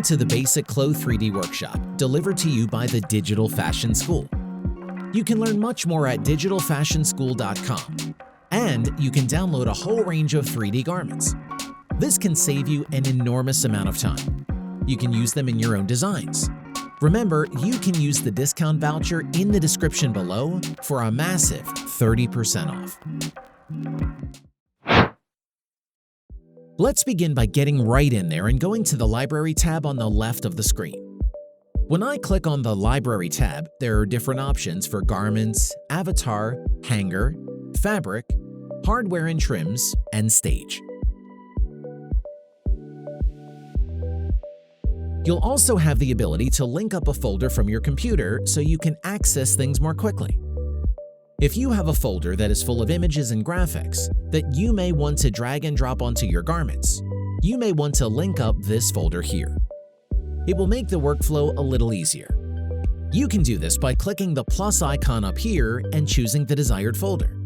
to the Basic Clo 3D Workshop, delivered to you by the Digital Fashion School. You can learn much more at digitalfashionschool.com, and you can download a whole range of 3D garments. This can save you an enormous amount of time. You can use them in your own designs. Remember, you can use the discount voucher in the description below for a massive 30% off. Let's begin by getting right in there and going to the Library tab on the left of the screen. When I click on the Library tab, there are different options for garments, avatar, hanger, fabric, hardware and trims, and stage. You'll also have the ability to link up a folder from your computer so you can access things more quickly. If you have a folder that is full of images and graphics that you may want to drag and drop onto your garments, you may want to link up this folder here. It will make the workflow a little easier. You can do this by clicking the plus icon up here and choosing the desired folder.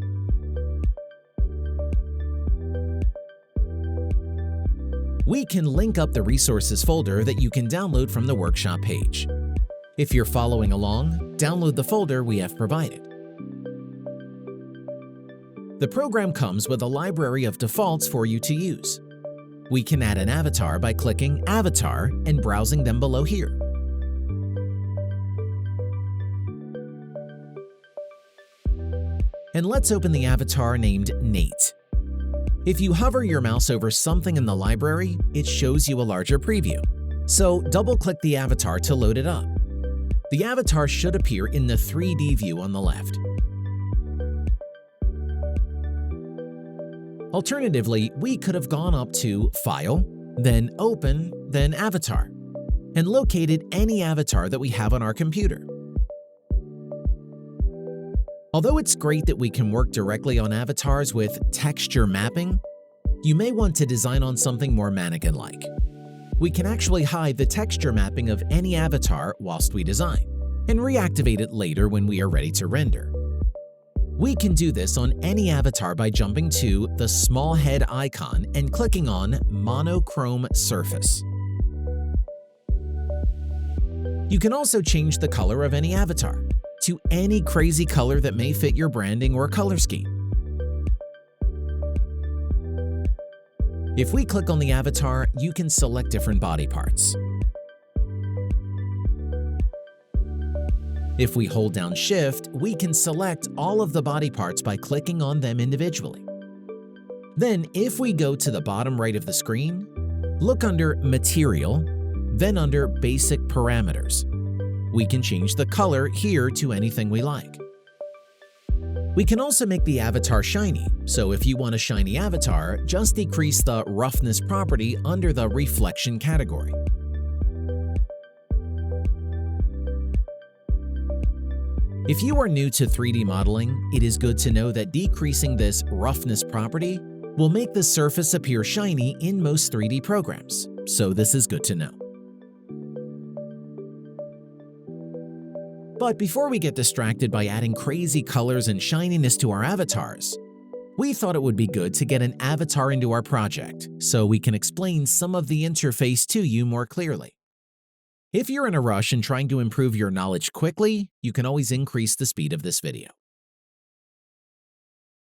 We can link up the resources folder that you can download from the workshop page. If you're following along, download the folder we have provided. The program comes with a library of defaults for you to use. We can add an avatar by clicking Avatar and browsing them below here. And let's open the avatar named Nate. If you hover your mouse over something in the library, it shows you a larger preview. So double-click the avatar to load it up. The avatar should appear in the 3D view on the left. Alternatively, we could have gone up to File, then Open, then Avatar, and located any avatar that we have on our computer. Although it's great that we can work directly on avatars with texture mapping, you may want to design on something more mannequin-like. We can actually hide the texture mapping of any avatar whilst we design, and reactivate it later when we are ready to render. We can do this on any avatar by jumping to the small head icon and clicking on Monochrome Surface. You can also change the color of any avatar to any crazy color that may fit your branding or color scheme. If we click on the avatar, you can select different body parts. If we hold down Shift, we can select all of the body parts by clicking on them individually. Then, if we go to the bottom right of the screen, look under Material, then under Basic Parameters. We can change the color here to anything we like. We can also make the avatar shiny, so if you want a shiny avatar, just decrease the roughness property under the reflection category. If you are new to 3D modeling, it is good to know that decreasing this roughness property will make the surface appear shiny in most 3D programs, so this is good to know. But before we get distracted by adding crazy colors and shininess to our avatars, we thought it would be good to get an avatar into our project so we can explain some of the interface to you more clearly. If you're in a rush and trying to improve your knowledge quickly, you can always increase the speed of this video.